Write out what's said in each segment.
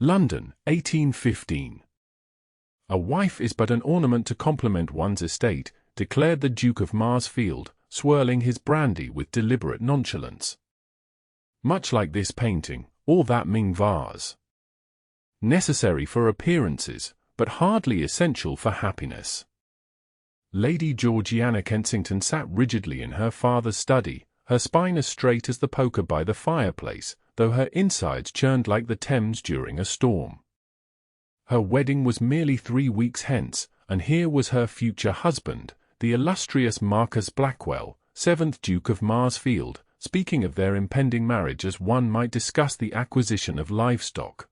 London, 1815. A wife is but an ornament to complement one's estate, declared the Duke of Marsfield, swirling his brandy with deliberate nonchalance. Much like this painting, or that Ming vase. Necessary for appearances, but hardly essential for happiness. Lady Georgiana Kensington sat rigidly in her father's study, her spine as straight as the poker by the fireplace, though her insides churned like the Thames during a storm. Her wedding was merely 3 weeks hence, and here was her future husband, the illustrious Marcus Blackwell, 7th Duke of Marsfield, speaking of their impending marriage as one might discuss the acquisition of livestock.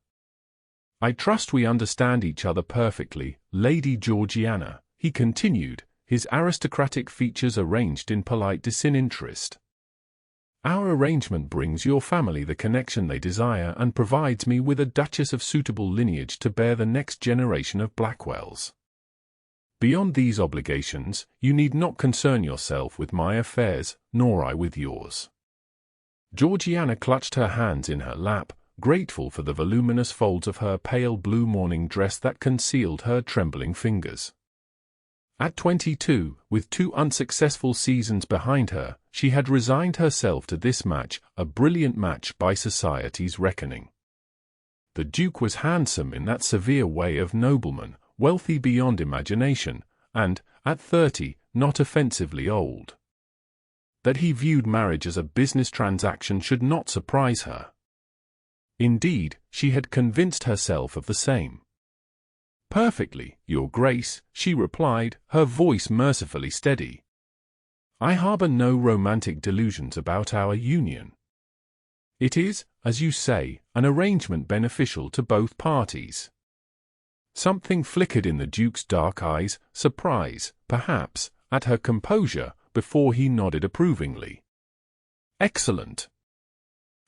"I trust we understand each other perfectly, Lady Georgiana," he continued, his aristocratic features arranged in polite disinterest. "Our arrangement brings your family the connection they desire and provides me with a duchess of suitable lineage to bear the next generation of Blackwells. Beyond these obligations, you need not concern yourself with my affairs, nor I with yours." Georgiana clutched her hands in her lap, grateful for the voluminous folds of her pale blue morning dress that concealed her trembling fingers. At 22, with 2 unsuccessful seasons behind her, she had resigned herself to this match, a brilliant match by society's reckoning. The Duke was handsome in that severe way of noblemen, wealthy beyond imagination, and, at 30, not offensively old. That he viewed marriage as a business transaction should not surprise her. Indeed, she had convinced herself of the same. "Perfectly, Your Grace," she replied, her voice mercifully steady. "I harbor no romantic delusions about our union. It is, as you say, an arrangement beneficial to both parties." Something flickered in the Duke's dark eyes, surprise, perhaps, at her composure, before he nodded approvingly. "Excellent.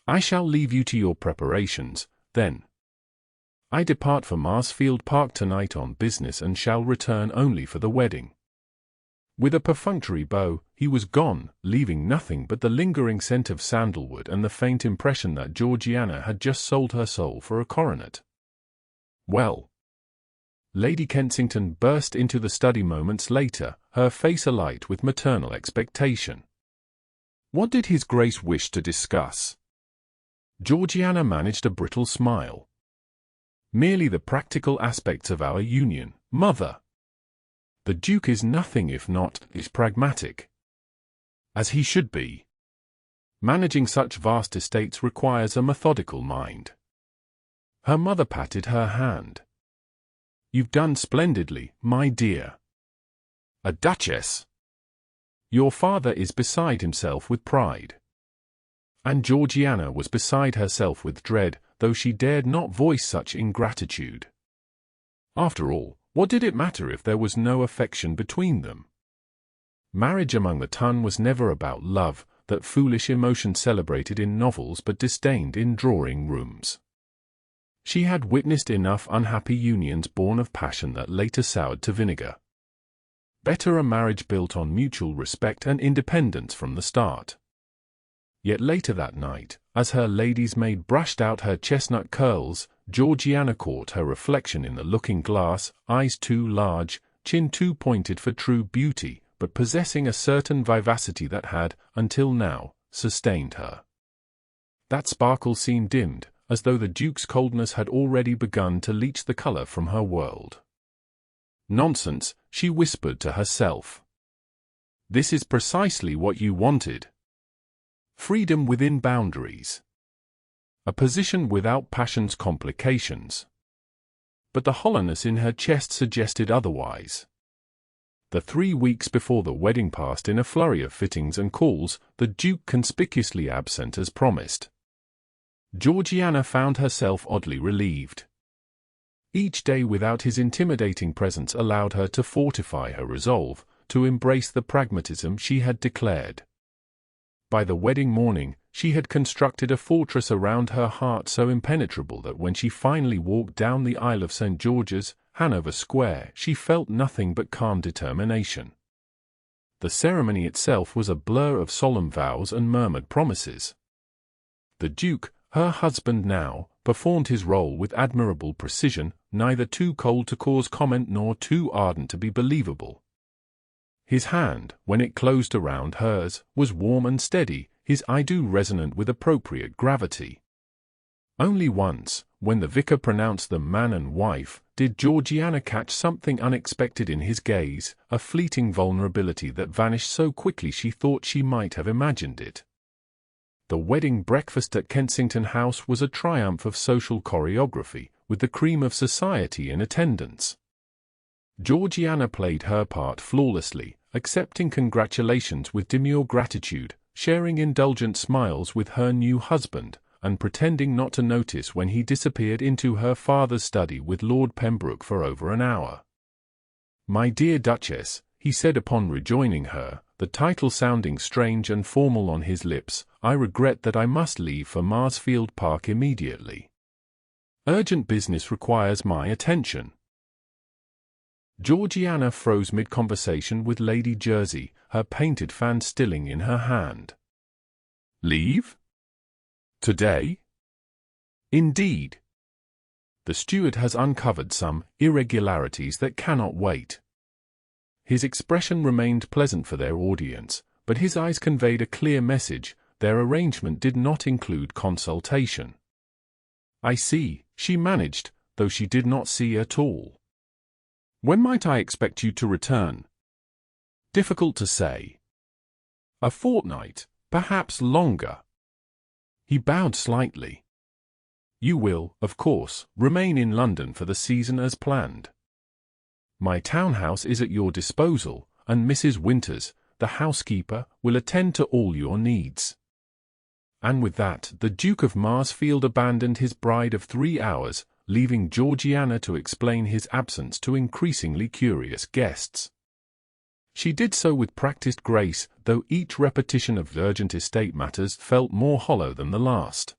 I shall leave you to your preparations, then. I depart for Marsfield Park tonight on business and shall return only for the wedding." With a perfunctory bow, he was gone, leaving nothing but the lingering scent of sandalwood and the faint impression that Georgiana had just sold her soul for a coronet. "Well?" Lady Kensington burst into the study moments later, her face alight with maternal expectation. "What did His Grace wish to discuss?" Georgiana managed a brittle smile. "Merely the practical aspects of our union, mother. The Duke is nothing if not is pragmatic. As he should be. Managing such vast estates requires a methodical mind." Her mother patted her hand. "You've done splendidly, my dear. A duchess! Your father is beside himself with pride." And Georgiana was beside herself with dread, though she dared not voice such ingratitude. After all, what did it matter if there was no affection between them? Marriage among the ton was never about love, that foolish emotion celebrated in novels but disdained in drawing-rooms. She had witnessed enough unhappy unions born of passion that later soured to vinegar. Better a marriage built on mutual respect and independence from the start. Yet later that night, as her lady's maid brushed out her chestnut curls, Georgiana caught her reflection in the looking-glass, eyes too large, chin too pointed for true beauty, but possessing a certain vivacity that had, until now, sustained her. That sparkle seemed dimmed, as though the Duke's coldness had already begun to leach the color from her world. "Nonsense," she whispered to herself. "This is precisely what you wanted. Freedom within boundaries. A position without passion's complications." But the hollowness in her chest suggested otherwise. The 3 weeks before the wedding passed in a flurry of fittings and calls, the Duke conspicuously absent as promised. Georgiana found herself oddly relieved. Each day without his intimidating presence allowed her to fortify her resolve, to embrace the pragmatism she had declared. By the wedding morning, she had constructed a fortress around her heart so impenetrable that when she finally walked down the aisle of St. George's, Hanover Square, she felt nothing but calm determination. The ceremony itself was a blur of solemn vows and murmured promises. The Duke, her husband now, performed his role with admirable precision, neither too cold to cause comment nor too ardent to be believable. His hand, when it closed around hers, was warm and steady, his I do resonant with appropriate gravity. Only once, when the vicar pronounced them man and wife, did Georgiana catch something unexpected in his gaze, a fleeting vulnerability that vanished so quickly she thought she might have imagined it. The wedding breakfast at Kensington House was a triumph of social choreography, with the cream of society in attendance. Georgiana played her part flawlessly, accepting congratulations with demure gratitude, sharing indulgent smiles with her new husband, and pretending not to notice when he disappeared into her father's study with Lord Pembroke for over an hour. "My dear Duchess," he said upon rejoining her, the title sounding strange and formal on his lips, "I regret that I must leave for Marsfield Park immediately. Urgent business requires my attention." Georgiana froze mid-conversation with Lady Jersey, her painted fan stilling in her hand. "Leave? Today?" "Indeed. The steward has uncovered some irregularities that cannot wait." His expression remained pleasant for their audience, but his eyes conveyed a clear message: their arrangement did not include consultation. "I see," she managed, though she did not see at all. "When might I expect you to return?" "Difficult to say. A fortnight, perhaps longer." He bowed slightly. "You will, of course, remain in London for the season as planned. My townhouse is at your disposal, and Mrs. Winters, the housekeeper, will attend to all your needs." And with that, the Duke of Marsfield abandoned his bride of 3 hours, leaving Georgiana to explain his absence to increasingly curious guests. She did so with practiced grace, though each repetition of urgent estate matters felt more hollow than the last.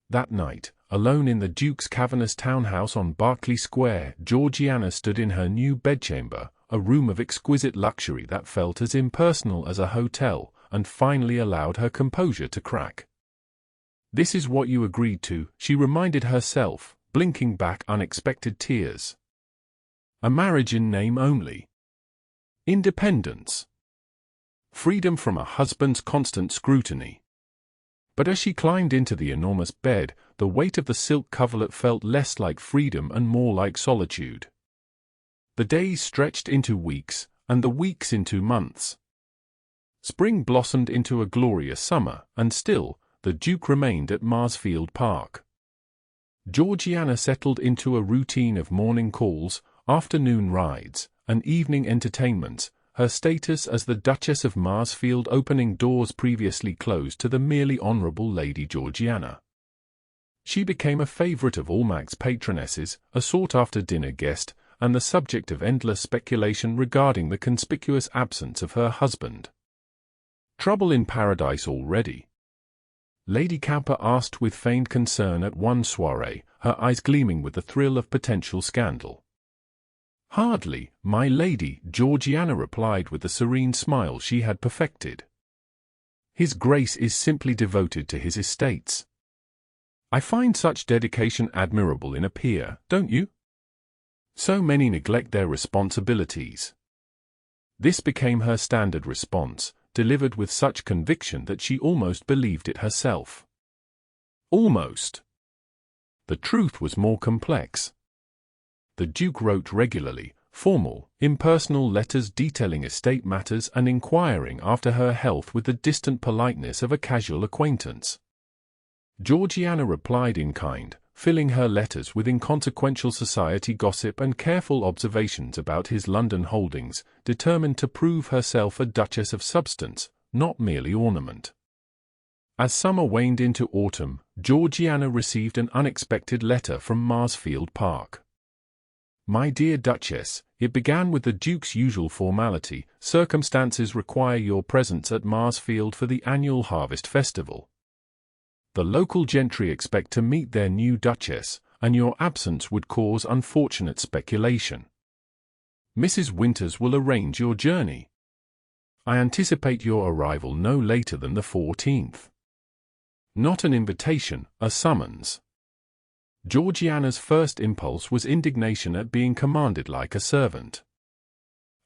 That night, alone in the Duke's cavernous townhouse on Berkeley Square, Georgiana stood in her new bedchamber, a room of exquisite luxury that felt as impersonal as a hotel, and finally allowed her composure to crack. "This is what you agreed to," she reminded herself, blinking back unexpected tears. "A marriage in name only. Independence. Freedom from a husband's constant scrutiny." But as she climbed into the enormous bed, the weight of the silk coverlet felt less like freedom and more like solitude. The days stretched into weeks, and the weeks into months. Spring blossomed into a glorious summer, and still, the Duke remained at Marsfield Park. Georgiana settled into a routine of morning calls, afternoon rides, and evening entertainments, her status as the Duchess of Marsfield opening doors previously closed to the merely Honourable Lady Georgiana. She became a favourite of Almac's patronesses, a sought-after dinner guest, and the subject of endless speculation regarding the conspicuous absence of her husband. "Trouble in paradise already?" Lady Cowper asked with feigned concern at one soirée, her eyes gleaming with the thrill of potential scandal. "Hardly, my lady," Georgiana replied with the serene smile she had perfected. "His Grace is simply devoted to his estates. I find such dedication admirable in a peer, don't you? So many neglect their responsibilities." This became her standard response, delivered with such conviction that she almost believed it herself. Almost. The truth was more complex. The Duke wrote regularly, formal, impersonal letters detailing estate matters and inquiring after her health with the distant politeness of a casual acquaintance. Georgiana replied in kind, filling her letters with inconsequential society gossip and careful observations about his London holdings, determined to prove herself a duchess of substance, not merely ornament. As summer waned into autumn, Georgiana received an unexpected letter from Marsfield Park. "My dear Duchess," it began with the Duke's usual formality, "circumstances require your presence at Marsfield for the annual Harvest Festival. The local gentry expect to meet their new Duchess, and your absence would cause unfortunate speculation. Mrs. Winters will arrange your journey. I anticipate your arrival no later than the 14th. Not an invitation, a summons. Georgiana's first impulse was indignation at being commanded like a servant.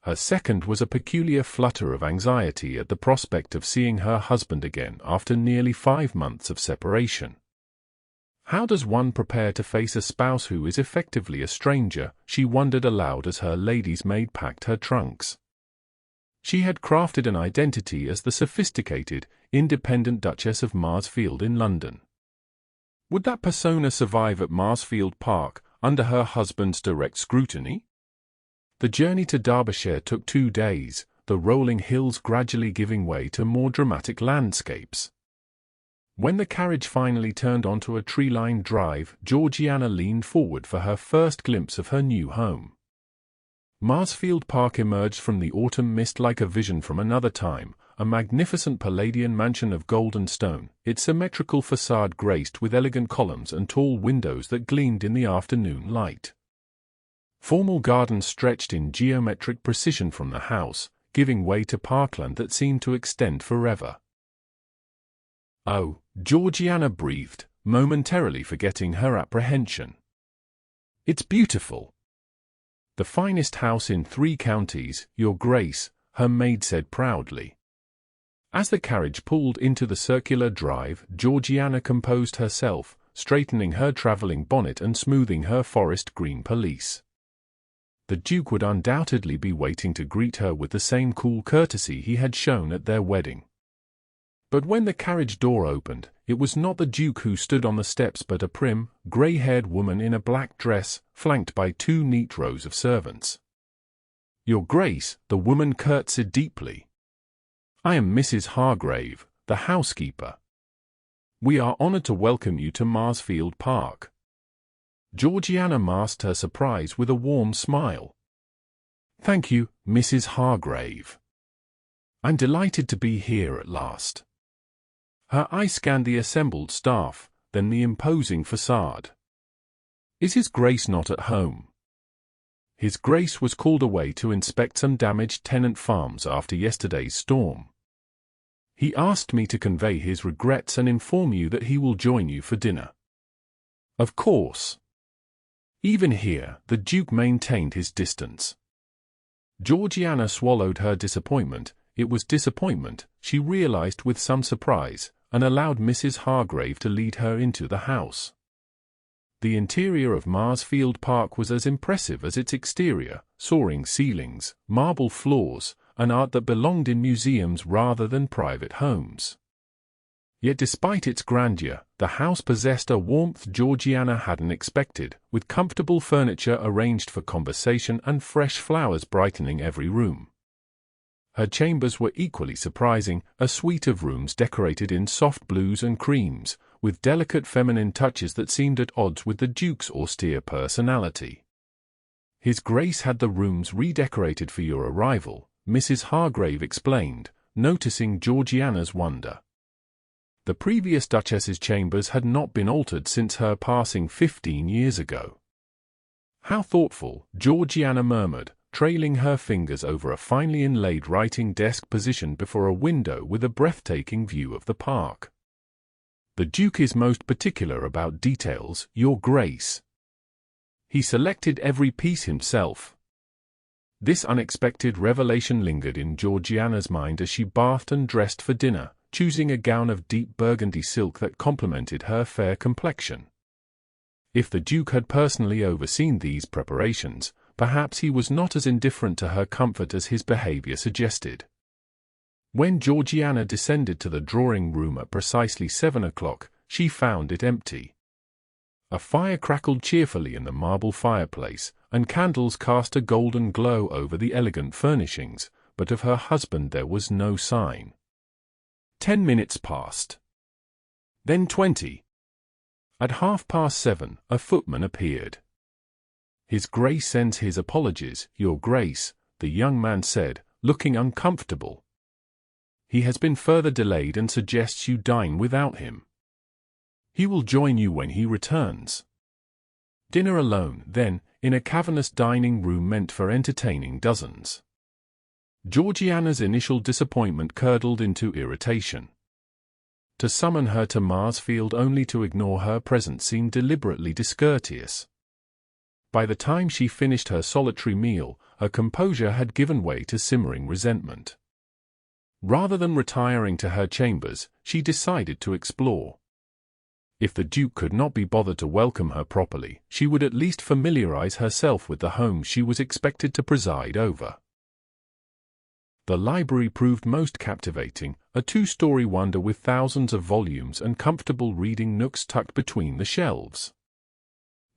Her second was a peculiar flutter of anxiety at the prospect of seeing her husband again after nearly 5 months of separation. How does one prepare to face a spouse who is effectively a stranger? She wondered aloud as her lady's maid packed her trunks. She had crafted an identity as the sophisticated, independent Duchess of Marsfield in London. Would that persona survive at Marsfield Park, under her husband's direct scrutiny? The journey to Derbyshire took 2 days, the rolling hills gradually giving way to more dramatic landscapes. When the carriage finally turned onto a tree-lined drive, Georgiana leaned forward for her first glimpse of her new home. Marsfield Park emerged from the autumn mist like a vision from another time, a magnificent Palladian mansion of golden stone, its symmetrical facade graced with elegant columns and tall windows that gleamed in the afternoon light. Formal gardens stretched in geometric precision from the house, giving way to parkland that seemed to extend forever. "Oh," Georgiana breathed, momentarily forgetting her apprehension. "It's beautiful." "The finest house in 3 counties, Your Grace," her maid said proudly. As the carriage pulled into the circular drive, Georgiana composed herself, straightening her travelling bonnet and smoothing her forest green pelisse. The Duke would undoubtedly be waiting to greet her with the same cool courtesy he had shown at their wedding. But when the carriage door opened, it was not the Duke who stood on the steps but a prim, grey-haired woman in a black dress, flanked by 2 neat rows of servants. "Your Grace," the woman curtsied deeply. "I am Mrs. Hargrave, the housekeeper. We are honoured to welcome you to Marsfield Park." Georgiana masked her surprise with a warm smile. "Thank you, Mrs. Hargrave. I'm delighted to be here at last." Her eye scanned the assembled staff, then the imposing facade. "Is His Grace not at home?" His Grace was called away to inspect some damaged tenant farms after yesterday's storm. He asked me to convey his regrets and inform you that he will join you for dinner. Of course. Even here, the Duke maintained his distance. Georgiana swallowed her disappointment. It was disappointment, she realized with some surprise, and allowed Mrs. Hargrave to lead her into the house. The interior of Marsfield Park was as impressive as its exterior, soaring ceilings, marble floors, an art that belonged in museums rather than private homes. Yet despite its grandeur, the house possessed a warmth Georgiana hadn't expected, with comfortable furniture arranged for conversation and fresh flowers brightening every room. Her chambers were equally surprising, a suite of rooms decorated in soft blues and creams, with delicate feminine touches that seemed at odds with the Duke's austere personality. His Grace had the rooms redecorated for your arrival, Mrs. Hargrave explained, noticing Georgiana's wonder. The previous Duchess's chambers had not been altered since her passing 15 years ago. How thoughtful, Georgiana murmured, trailing her fingers over a finely inlaid writing desk positioned before a window with a breathtaking view of the park. The Duke is most particular about details, Your Grace. He selected every piece himself. This unexpected revelation lingered in Georgiana's mind as she bathed and dressed for dinner, choosing a gown of deep burgundy silk that complemented her fair complexion. If the Duke had personally overseen these preparations, perhaps he was not as indifferent to her comfort as his behavior suggested. When Georgiana descended to the drawing room at precisely 7 o'clock, she found it empty. A fire crackled cheerfully in the marble fireplace, and candles cast a golden glow over the elegant furnishings, but of her husband there was no sign. 10 minutes passed. Then 20. At 7:30, a footman appeared. His Grace sends his apologies, Your Grace, the young man said, looking uncomfortable. He has been further delayed and suggests you dine without him. He will join you when he returns. Dinner alone, then, in a cavernous dining room meant for entertaining dozens. Georgiana's initial disappointment curdled into irritation. To summon her to Marsfield only to ignore her presence seemed deliberately discourteous. By the time she finished her solitary meal, her composure had given way to simmering resentment. Rather than retiring to her chambers, she decided to explore. If the Duke could not be bothered to welcome her properly, she would at least familiarize herself with the home she was expected to preside over. The library proved most captivating, a two-story wonder with thousands of volumes and comfortable reading nooks tucked between the shelves.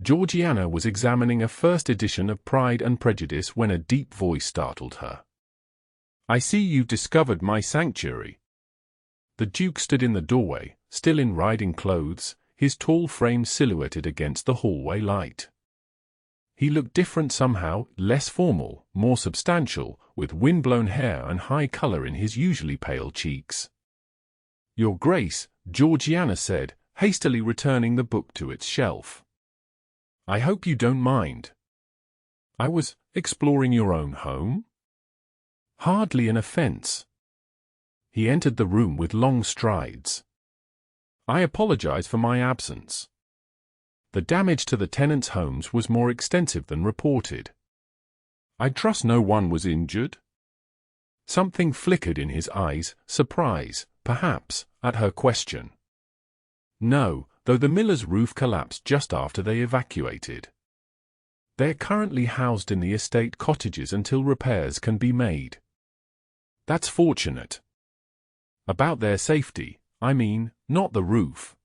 Georgiana was examining a first edition of Pride and Prejudice when a deep voice startled her. "I see you've discovered my sanctuary." The Duke stood in the doorway, still in riding clothes, his tall frame silhouetted against the hallway light. He looked different somehow, less formal, more substantial, with wind-blown hair and high color in his usually pale cheeks. "Your Grace," Georgiana said, hastily returning the book to its shelf. "I hope you don't mind. I was exploring your own home?" Hardly an offense. He entered the room with long strides. "I apologize for my absence. The damage to the tenants' homes was more extensive than reported." "I trust no one was injured?" Something flickered in his eyes, surprise, perhaps, at her question. "No, though the miller's roof collapsed just after they evacuated. They're currently housed in the estate cottages until repairs can be made." "That's fortunate." "About their safety, I mean, not the roof."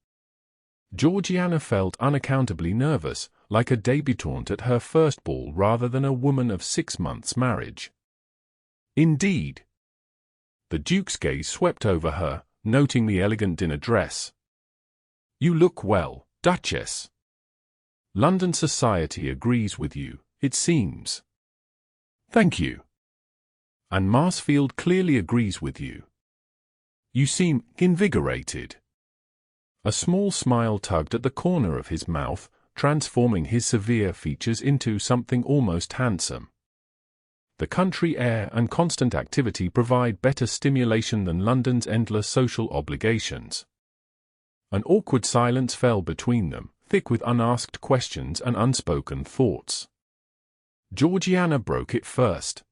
Georgiana felt unaccountably nervous, like a débutante at her first ball rather than a woman of 6 months' marriage. "Indeed." The Duke's gaze swept over her, noting the elegant dinner dress. "You look well, Duchess. London society agrees with you, it seems." "Thank you." "And Marsfield clearly agrees with you. You seem invigorated." A small smile tugged at the corner of his mouth, transforming his severe features into something almost handsome. The country air and constant activity provide better stimulation than London's endless social obligations. An awkward silence fell between them, thick with unasked questions and unspoken thoughts. Georgiana broke it first.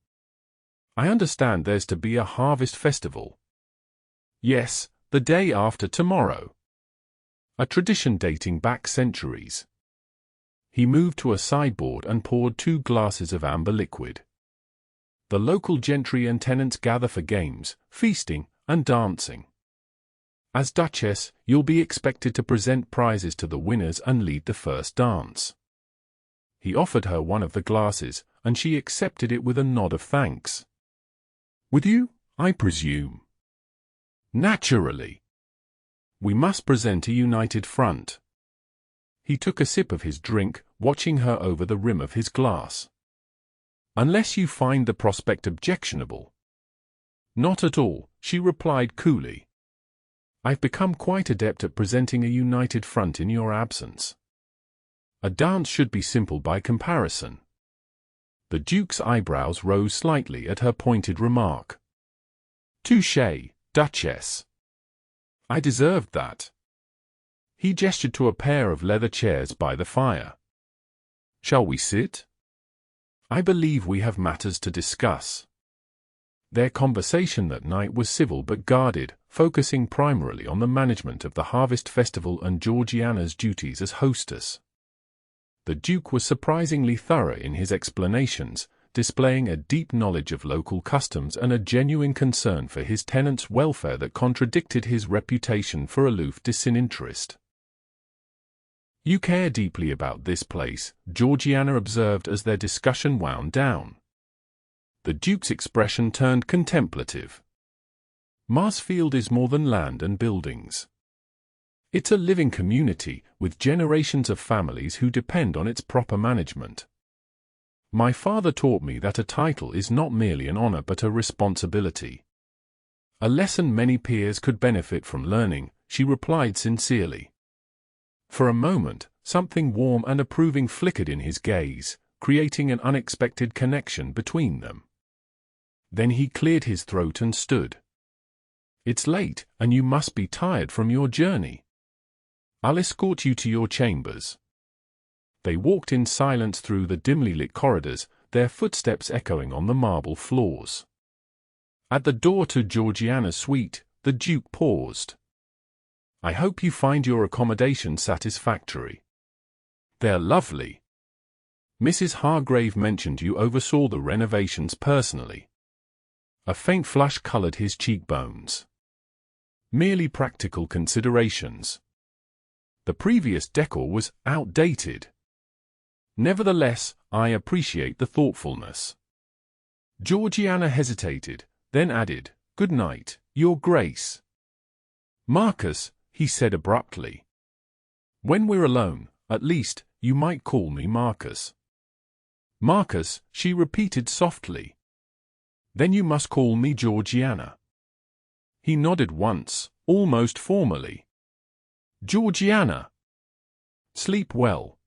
"I understand there's to be a harvest festival." "Yes, the day after tomorrow. A tradition dating back centuries." He moved to a sideboard and poured 2 glasses of amber liquid. "The local gentry and tenants gather for games, feasting, and dancing. As Duchess, you'll be expected to present prizes to the winners and lead the first dance." He offered her one of the glasses, and she accepted it with a nod of thanks. "With you, I presume?" "Naturally. We must present a united front." He took a sip of his drink, watching her over the rim of his glass. "Unless you find the prospect objectionable." "Not at all," she replied coolly. "I've become quite adept at presenting a united front in your absence. A dance should be simple by comparison." The Duke's eyebrows rose slightly at her pointed remark. "Touché, Duchess. I deserved that." He gestured to a pair of leather chairs by the fire. "Shall we sit? I believe we have matters to discuss." Their conversation that night was civil but guarded, focusing primarily on the management of the Harvest Festival and Georgiana's duties as hostess. The Duke was surprisingly thorough in his explanations, displaying a deep knowledge of local customs and a genuine concern for his tenants' welfare that contradicted his reputation for aloof disinterest. "You care deeply about this place," Georgiana observed as their discussion wound down. The Duke's expression turned contemplative. "Marsfield is more than land and buildings. It's a living community, with generations of families who depend on its proper management. My father taught me that a title is not merely an honor but a responsibility." "A lesson many peers could benefit from learning," she replied sincerely. For a moment, something warm and approving flickered in his gaze, creating an unexpected connection between them. Then he cleared his throat and stood. It's late, and you must be tired from your journey. I'll escort you to your chambers. They walked in silence through the dimly lit corridors, their footsteps echoing on the marble floors. At the door to Georgiana's suite, the Duke paused. I hope you find your accommodation satisfactory. They're lovely. Mrs. Hargrave mentioned you oversaw the renovations personally. A faint flush colored his cheekbones. Merely practical considerations. The previous decor was outdated. Nevertheless, I appreciate the thoughtfulness. Georgiana hesitated, then added, Good night, Your Grace. Marcus, he said abruptly. When we're alone, at least, you might call me Marcus. Marcus, she repeated softly. Then you must call me Georgiana. He nodded once, almost formally. Georgiana. Sleep well.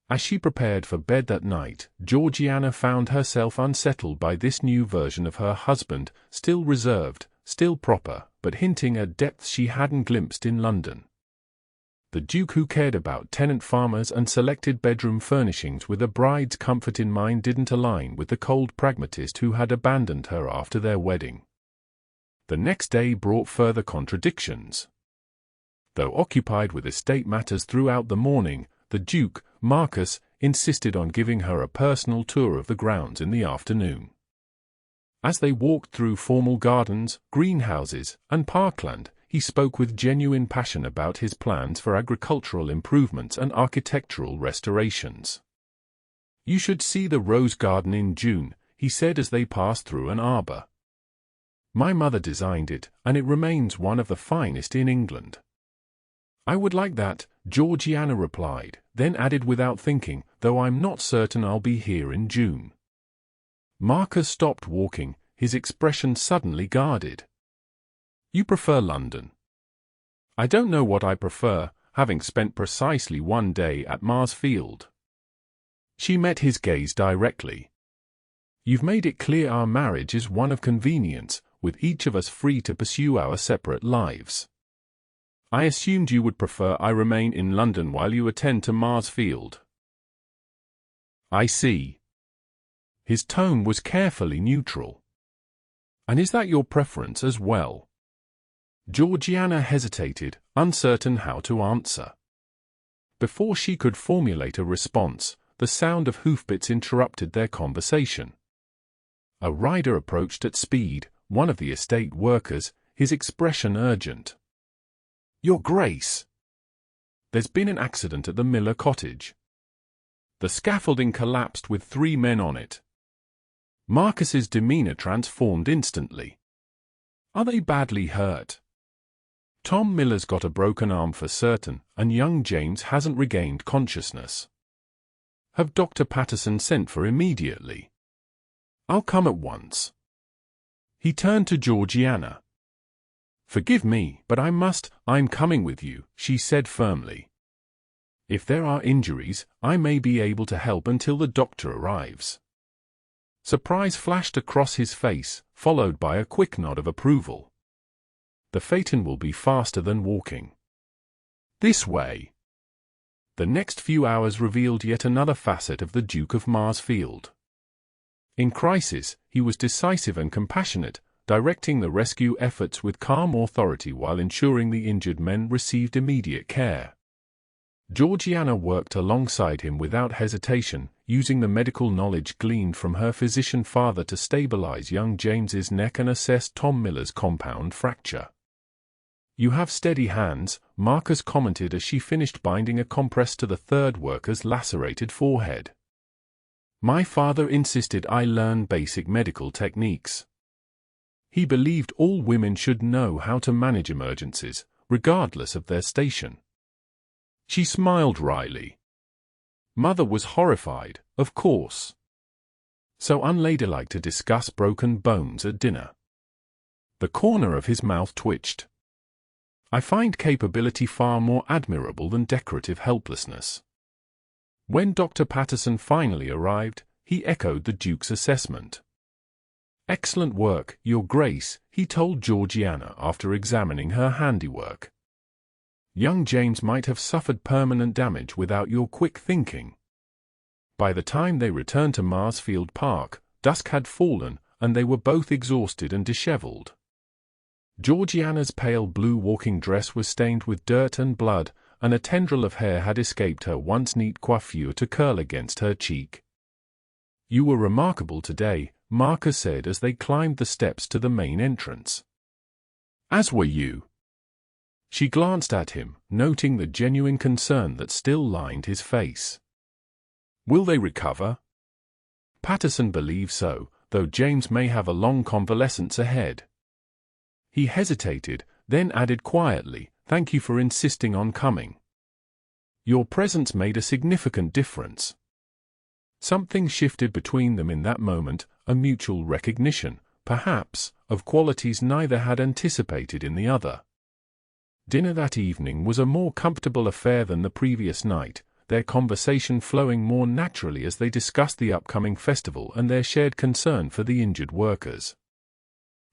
As she prepared for bed that night, Georgiana found herself unsettled by this new version of her husband, still reserved, still proper, but hinting at depths she hadn't glimpsed in London. The Duke who cared about tenant farmers and selected bedroom furnishings with a bride's comfort in mind didn't align with the cold pragmatist who had abandoned her after their wedding. The next day brought further contradictions. Though occupied with estate matters throughout the morning, the Duke, Marcus, insisted on giving her a personal tour of the grounds in the afternoon. As they walked through formal gardens, greenhouses, and parkland, he spoke with genuine passion about his plans for agricultural improvements and architectural restorations. You should see the rose garden in June, he said as they passed through an arbor. My mother designed it, and it remains one of the finest in England. I would like that, Georgiana replied, then added without thinking, though I'm not certain I'll be here in June. Marcus stopped walking, his expression suddenly guarded. You prefer London. I don't know what I prefer, having spent precisely one day at Marsfield. She met his gaze directly. You've made it clear our marriage is one of convenience, with each of us free to pursue our separate lives. I assumed you would prefer I remain in London while you attend to Marsfield. I see. His tone was carefully neutral. And is that your preference as well? Georgiana hesitated, uncertain how to answer. Before she could formulate a response, the sound of hoofbeats interrupted their conversation. A rider approached at speed, one of the estate workers, his expression urgent. Your Grace! There's been an accident at the Miller cottage. The scaffolding collapsed with 3 men on it. Marcus's demeanor transformed instantly. Are they badly hurt? Tom Miller's got a broken arm for certain, and young James hasn't regained consciousness. Have Dr. Patterson sent for immediately? I'll come at once. He turned to Georgiana. Forgive me, but I'm coming with you, she said firmly. If there are injuries, I may be able to help until the doctor arrives. Surprise flashed across his face, followed by a quick nod of approval. The phaeton will be faster than walking. This way. The next few hours revealed yet another facet of the Duke of Marsfield. In crisis, he was decisive and compassionate, directing the rescue efforts with calm authority while ensuring the injured men received immediate care. Georgiana worked alongside him without hesitation, using the medical knowledge gleaned from her physician father to stabilize young James's neck and assess Tom Miller's compound fracture. You have steady hands, Marcus commented as she finished binding a compress to the third worker's lacerated forehead. My father insisted I learn basic medical techniques. He believed all women should know how to manage emergencies, regardless of their station. She smiled wryly. Mother was horrified, of course. So unladylike to discuss broken bones at dinner. The corner of his mouth twitched. I find capability far more admirable than decorative helplessness. When Dr. Patterson finally arrived, he echoed the Duke's assessment. "Excellent work, Your Grace," he told Georgiana after examining her handiwork. "Young James might have suffered permanent damage without your quick thinking." By the time they returned to Marsfield Park, dusk had fallen, and they were both exhausted and disheveled. Georgiana's pale blue walking dress was stained with dirt and blood, and a tendril of hair had escaped her once neat coiffure to curl against her cheek. "You were remarkable today," Marcus said as they climbed the steps to the main entrance. "As were you." She glanced at him, noting the genuine concern that still lined his face. "Will they recover?" "Patterson believes so, though James may have a long convalescence ahead." He hesitated, then added quietly, "Thank you for insisting on coming. Your presence made a significant difference." Something shifted between them in that moment, a mutual recognition, perhaps, of qualities neither had anticipated in the other. Dinner that evening was a more comfortable affair than the previous night, their conversation flowing more naturally as they discussed the upcoming festival and their shared concern for the injured workers.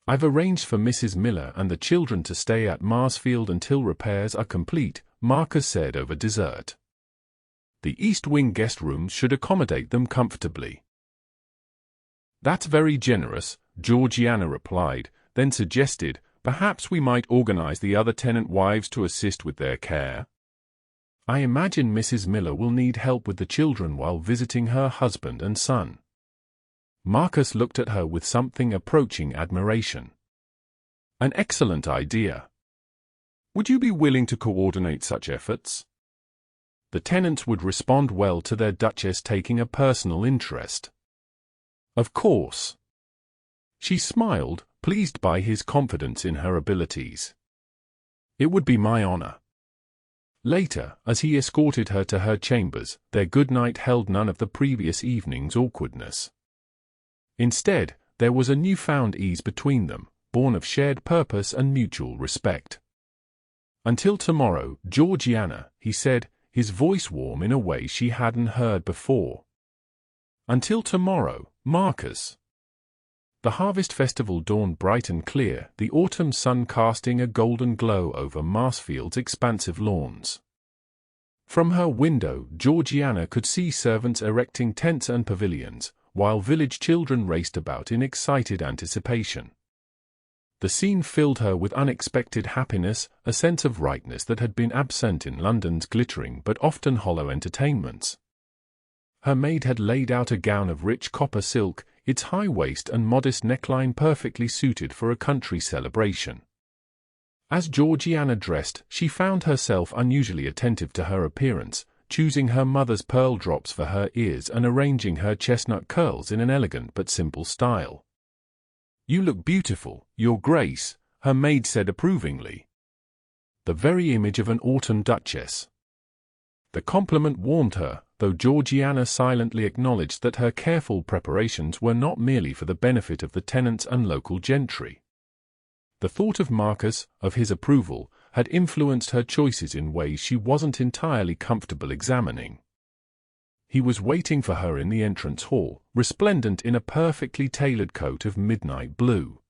"I've arranged for Mrs. Miller and the children to stay at Marsfield until repairs are complete," Marcus said over dessert. "The East Wing guest rooms should accommodate them comfortably." "That's very generous," Georgiana replied, then suggested, "Perhaps we might organize the other tenant wives to assist with their care. I imagine Mrs. Miller will need help with the children while visiting her husband and son." Marcus looked at her with something approaching admiration. "An excellent idea. Would you be willing to coordinate such efforts? The tenants would respond well to their Duchess taking a personal interest." "Of course." She smiled, pleased by his confidence in her abilities. "It would be my honor." Later, as he escorted her to her chambers, their goodnight held none of the previous evening's awkwardness. Instead, there was a newfound ease between them, born of shared purpose and mutual respect. "Until tomorrow, Georgiana," he said, his voice warm in a way she hadn't heard before. "Until tomorrow, Marcus." The harvest festival dawned bright and clear, the autumn sun casting a golden glow over Marsfield's expansive lawns. From her window, Georgiana could see servants erecting tents and pavilions, while village children raced about in excited anticipation. The scene filled her with unexpected happiness, a sense of rightness that had been absent in London's glittering but often hollow entertainments. Her maid had laid out a gown of rich copper silk, its high waist and modest neckline perfectly suited for a country celebration. As Georgiana dressed, she found herself unusually attentive to her appearance, choosing her mother's pearl drops for her ears and arranging her chestnut curls in an elegant but simple style. "You look beautiful, Your Grace," her maid said approvingly. "The very image of an autumn duchess." The compliment warmed her, though Georgiana silently acknowledged that her careful preparations were not merely for the benefit of the tenants and local gentry. The thought of Marcus, of his approval, had influenced her choices in ways she wasn't entirely comfortable examining. He was waiting for her in the entrance hall, resplendent in a perfectly tailored coat of midnight blue.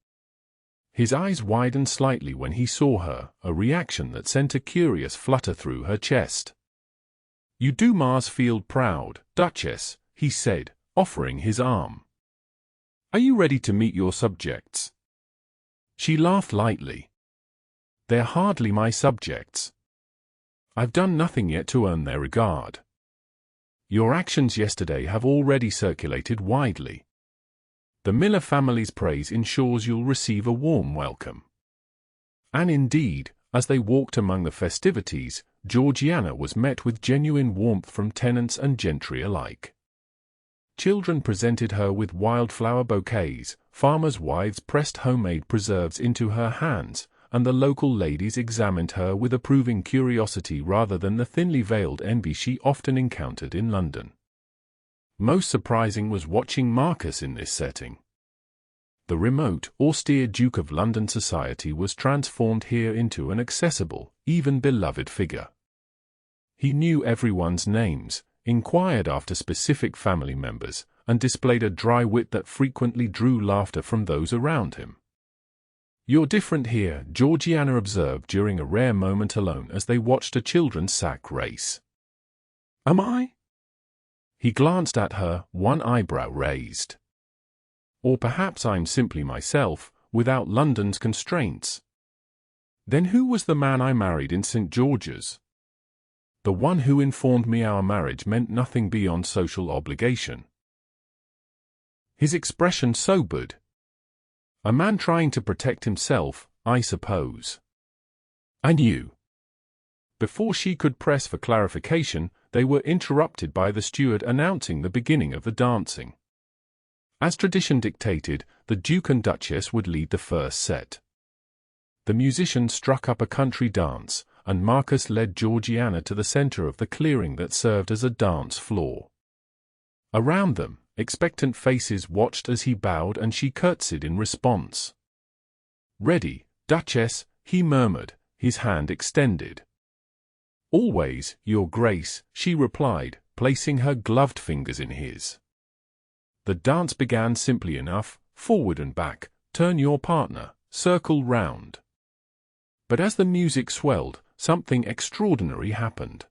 His eyes widened slightly when he saw her, a reaction that sent a curious flutter through her chest. "You do Marsfield proud, Duchess," he said, offering his arm. "Are you ready to meet your subjects?" She laughed lightly. "They're hardly my subjects. I've done nothing yet to earn their regard. Your actions yesterday have already circulated widely. The Miller family's praise ensures you'll receive a warm welcome." And indeed, as they walked among the festivities, Georgiana was met with genuine warmth from tenants and gentry alike. Children presented her with wildflower bouquets, farmers' wives pressed homemade preserves into her hands, and the local ladies examined her with approving curiosity rather than the thinly veiled envy she often encountered in London. Most surprising was watching Marcus in this setting. The remote, austere Duke of London society was transformed here into an accessible, even beloved figure. He knew everyone's names, inquired after specific family members, and displayed a dry wit that frequently drew laughter from those around him. "You're different here," Georgiana observed during a rare moment alone as they watched a children's sack race. "Am I?" He glanced at her, one eyebrow raised. "Or perhaps I'm simply myself, without London's constraints." "Then who was the man I married in St. George's?" "The one who informed me our marriage meant nothing beyond social obligation." His expression sobered. "A man trying to protect himself, I suppose." "And you?" Before she could press for clarification, they were interrupted by the steward announcing the beginning of the dancing. As tradition dictated, the Duke and Duchess would lead the first set. The musicians struck up a country dance, and Marcus led Georgiana to the center of the clearing that served as a dance floor. Around them, expectant faces watched as he bowed and she curtsied in response. "Ready, Duchess," he murmured, his hand extended. "Always, Your Grace," she replied, placing her gloved fingers in his. The dance began simply enough: forward and back, turn your partner, circle round. But as the music swelled, something extraordinary happened.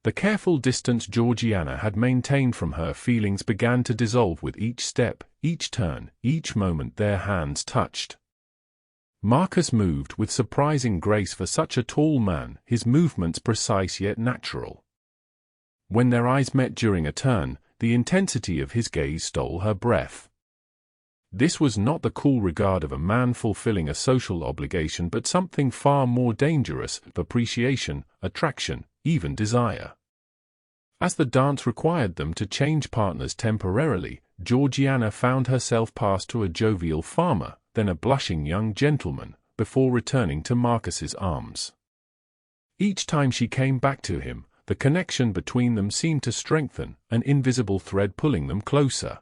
The careful distance Georgiana had maintained from her feelings began to dissolve with each step, each turn, each moment their hands touched. Marcus moved with surprising grace for such a tall man, his movements precise yet natural. When their eyes met during a turn, the intensity of his gaze stole her breath. This was not the cool regard of a man fulfilling a social obligation, but something far more dangerous: appreciation, attraction, even desire. As the dance required them to change partners temporarily, Georgiana found herself passed to a jovial farmer, then a blushing young gentleman, before returning to Marcus's arms. Each time she came back to him, the connection between them seemed to strengthen, an invisible thread pulling them closer.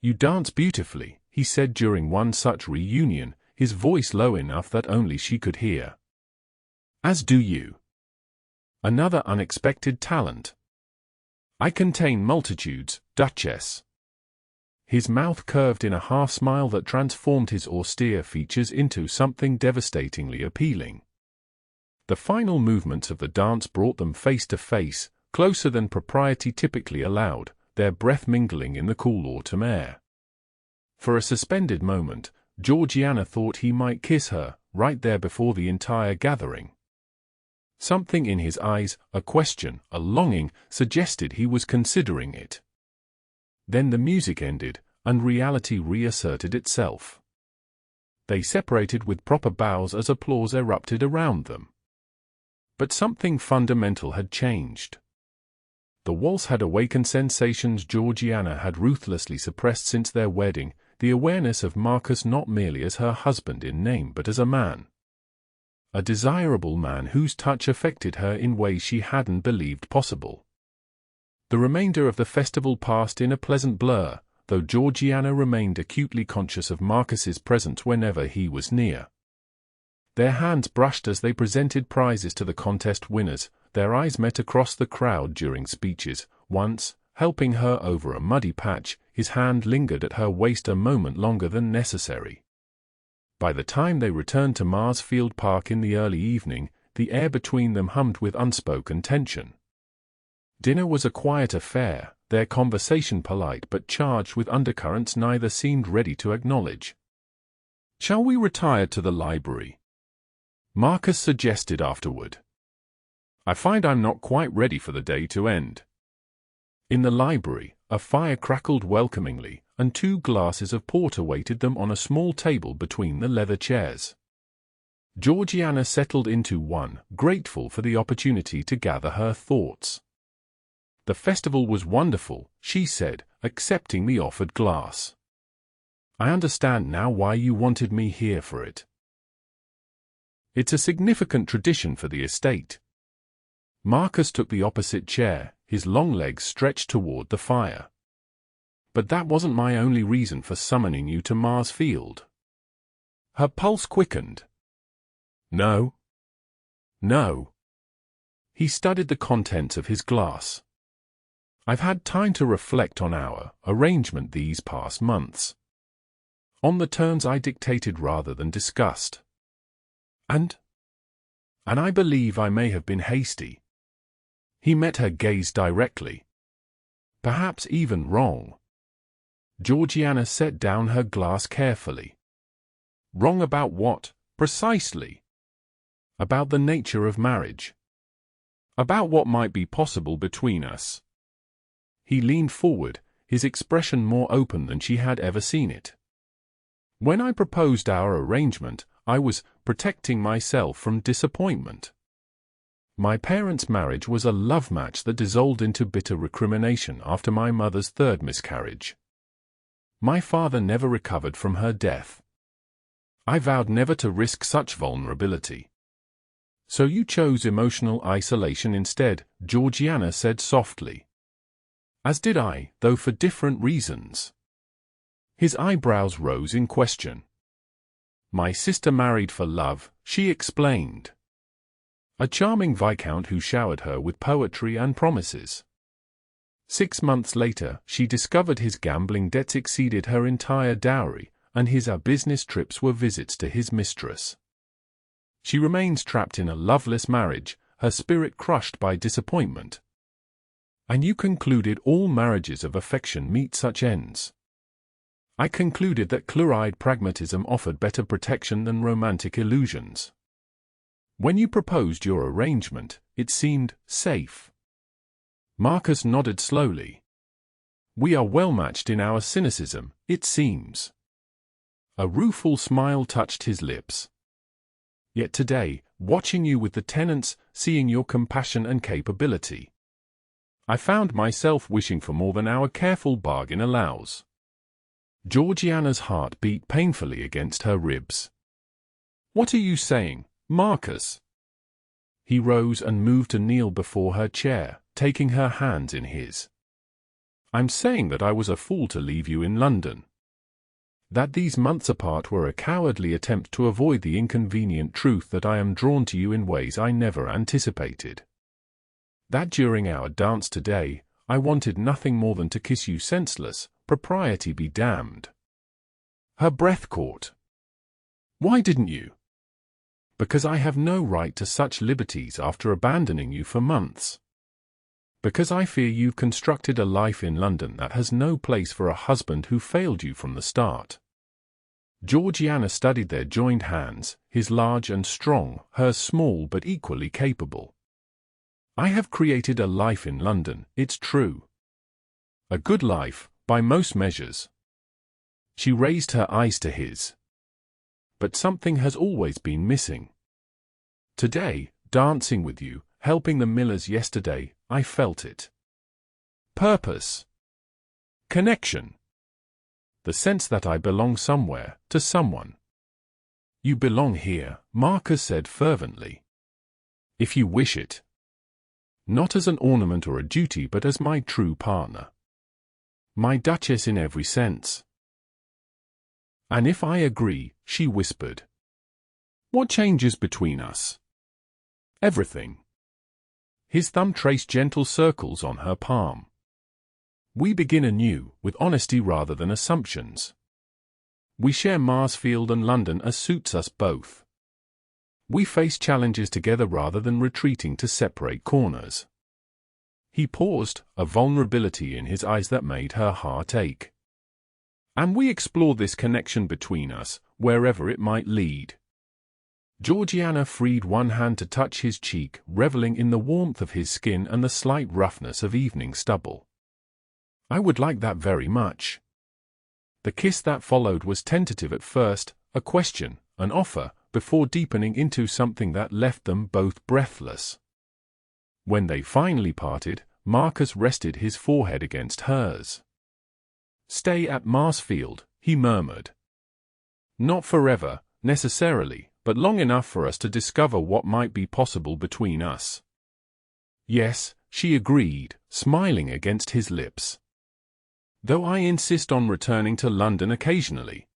"You dance beautifully," he said during one such reunion, his voice low enough that only she could hear. "As do you." Another unexpected talent. "I contain multitudes, Duchess." His mouth curved in a half-smile that transformed his austere features into something devastatingly appealing. The final movements of the dance brought them face to face, closer than propriety typically allowed, their breath mingling in the cool autumn air. For a suspended moment, Georgiana thought he might kiss her, right there before the entire gathering. Something in his eyes, a question, a longing, suggested he was considering it. Then the music ended, and reality reasserted itself. They separated with proper bows as applause erupted around them. But something fundamental had changed. The waltz had awakened sensations Georgiana had ruthlessly suppressed since their wedding, the awareness of Marcus not merely as her husband in name but as a man. A desirable man whose touch affected her in ways she hadn't believed possible. The remainder of the festival passed in a pleasant blur, though Georgiana remained acutely conscious of Marcus's presence whenever he was near. Their hands brushed as they presented prizes to the contest winners, their eyes met across the crowd during speeches. Once, helping her over a muddy patch, his hand lingered at her waist a moment longer than necessary. By the time they returned to Marsfield Park in the early evening, the air between them hummed with unspoken tension. Dinner was a quiet affair, their conversation polite but charged with undercurrents neither seemed ready to acknowledge. "Shall we retire to the library?" Marcus suggested afterward. "I find I'm not quite ready for the day to end." In the library, a fire crackled welcomingly, and 2 glasses of port awaited them on a small table between the leather chairs. Georgiana settled into one, grateful for the opportunity to gather her thoughts. "The festival was wonderful," she said, accepting the offered glass. "I understand now why you wanted me here for it. It's a significant tradition for the estate." Marcus took the opposite chair, his long legs stretched toward the fire. "But that wasn't my only reason for summoning you to Marsfield." Her pulse quickened. "No? No." He studied the contents of his glass. I've had time to reflect on our arrangement these past months. On the terms I dictated rather than discussed. And I believe I may have been hasty. He met her gaze directly. Perhaps even wrong. Georgiana set down her glass carefully. Wrong about what, precisely? About the nature of marriage. About what might be possible between us. He leaned forward, his expression more open than she had ever seen it. When I proposed our arrangement, I was protecting myself from disappointment. My parents' marriage was a love match that dissolved into bitter recrimination after my mother's third miscarriage. My father never recovered from her death. I vowed never to risk such vulnerability. So you chose emotional isolation instead, Georgiana said softly. As did I, though for different reasons. His eyebrows rose in question. My sister married for love, she explained. A charming viscount who showered her with poetry and promises. 6 months later, she discovered his gambling debts exceeded her entire dowry, and his business trips were visits to his mistress. She remains trapped in a loveless marriage, her spirit crushed by disappointment. And you concluded all marriages of affection meet such ends. I concluded that clear-eyed pragmatism offered better protection than romantic illusions. When you proposed your arrangement, it seemed safe. Marcus nodded slowly. We are well matched in our cynicism, it seems. A rueful smile touched his lips. Yet today, watching you with the tenants, seeing your compassion and capability, I found myself wishing for more than our careful bargain allows. Georgiana's heart beat painfully against her ribs. What are you saying, Marcus? He rose and moved to kneel before her chair, taking her hands in his. I'm saying that I was a fool to leave you in London. That these months apart were a cowardly attempt to avoid the inconvenient truth that I am drawn to you in ways I never anticipated. That during our dance today, I wanted nothing more than to kiss you senseless, propriety be damned. Her breath caught. Why didn't you? Because I have no right to such liberties after abandoning you for months. Because I fear you've constructed a life in London that has no place for a husband who failed you from the start. Georgiana studied their joined hands, his large and strong, hers small but equally capable. I have created a life in London, it's true. A good life, by most measures. She raised her eyes to his. But something has always been missing. Today, dancing with you, helping the Millers yesterday, I felt it. Purpose. Connection. The sense that I belong somewhere, to someone. You belong here, Marcus said fervently. If you wish it. Not as an ornament or a duty but as my true partner. My duchess in every sense. And if I agree, she whispered. What changes between us? Everything. His thumb traced gentle circles on her palm. We begin anew, with honesty rather than assumptions. We share Marsfield and London as suits us both. We face challenges together rather than retreating to separate corners. He paused, a vulnerability in his eyes that made her heart ache. And we explore this connection between us, wherever it might lead. Georgiana freed one hand to touch his cheek, reveling in the warmth of his skin and the slight roughness of evening stubble. I would like that very much. The kiss that followed was tentative at first, a question, an offer, before deepening into something that left them both breathless. When they finally parted, Marcus rested his forehead against hers. Stay at Marsfield, he murmured. Not forever, necessarily, but long enough for us to discover what might be possible between us. Yes, she agreed, smiling against his lips. Though I insist on returning to London occasionally.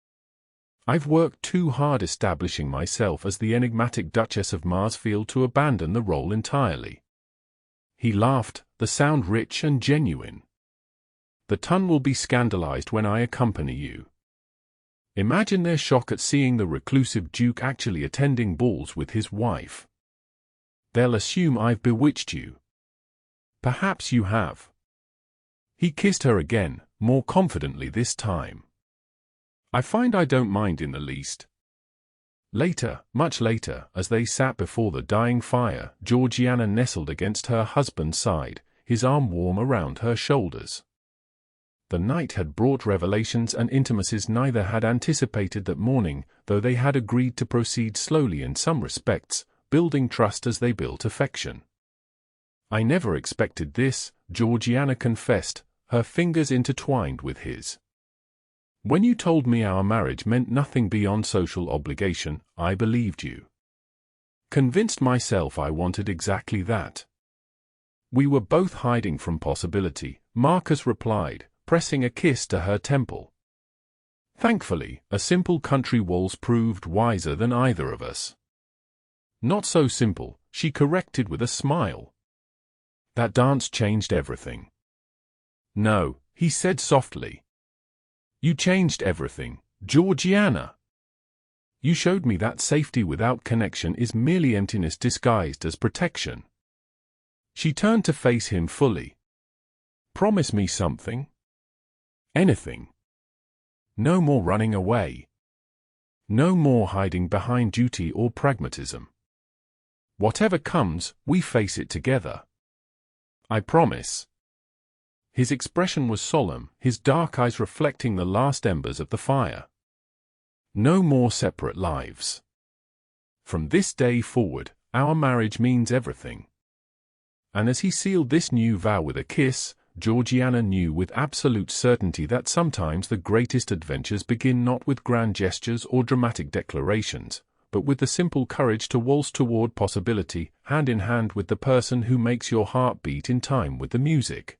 I've worked too hard establishing myself as the enigmatic Duchess of Marsfield to abandon the role entirely. He laughed, the sound rich and genuine. The ton will be scandalized when I accompany you. Imagine their shock at seeing the reclusive Duke actually attending balls with his wife. They'll assume I've bewitched you. Perhaps you have. He kissed her again, more confidently this time. I find I don't mind in the least. Later, much later, as they sat before the dying fire, Georgiana nestled against her husband's side, his arm warm around her shoulders. The night had brought revelations and intimacies neither had anticipated that morning, though they had agreed to proceed slowly in some respects, building trust as they built affection. I never expected this, Georgiana confessed, her fingers intertwined with his. When you told me our marriage meant nothing beyond social obligation, I believed you. Convinced myself I wanted exactly that. We were both hiding from possibility, Marcus replied, pressing a kiss to her temple. Thankfully, a simple country waltz proved wiser than either of us. Not so simple, she corrected with a smile. That dance changed everything. No, he said softly. You changed everything, Georgiana. You showed me that safety without connection is merely emptiness disguised as protection. She turned to face him fully. Promise me something. Anything. No more running away. No more hiding behind duty or pragmatism. Whatever comes, we face it together. I promise. His expression was solemn, his dark eyes reflecting the last embers of the fire. No more separate lives. From this day forward, our marriage means everything. And as he sealed this new vow with a kiss, Georgiana knew with absolute certainty that sometimes the greatest adventures begin not with grand gestures or dramatic declarations, but with the simple courage to waltz toward possibility, hand in hand with the person who makes your heart beat in time with the music.